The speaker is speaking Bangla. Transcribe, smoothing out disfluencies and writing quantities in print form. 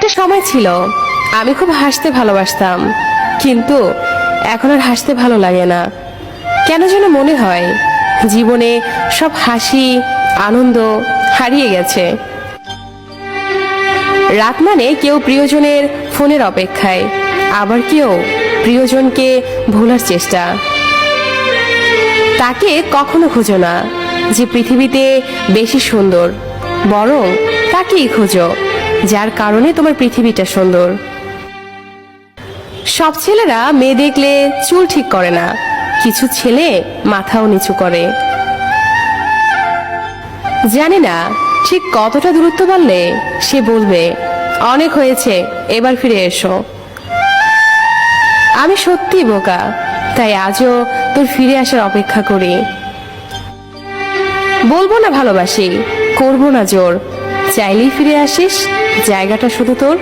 একটা সময় ছিল আমি খুব হাসতে ভালোবাসতাম, কিন্তু এখন আর হাসতে ভালো লাগে না। কেন যেন মনে হয় জীবনে সব হাসি আনন্দ হারিয়ে গেছে। রাত মানে কেউ প্রিয়জনের ফোনের অপেক্ষায়, আবার কেউ প্রিয়জনকে ভোলার চেষ্টা। তাকে কখনো খুঁজো না যে পৃথিবীতে বেশি সুন্দর, বরং তাকেই খুঁজো যার কারণে তোমার পৃথিবীটা সুন্দর। সব ছেলেরা মেয়ে দেখলে চুল ঠিক করে না, কিছু ছেলে মাথাও নিচু করে। জানি না ঠিক কতটা দূরত্ব বাড়লে সে বলবে অনেক হয়েছে, এবার ফিরে এসো। আমি সত্যি বোকা, তাই আজও তোর ফিরে আসার অপেক্ষা করি। বলবো না ভালোবাসি, করবো না জোর, চাইলেই ফিরে আসিস, জায়গাটা শুধু তোর।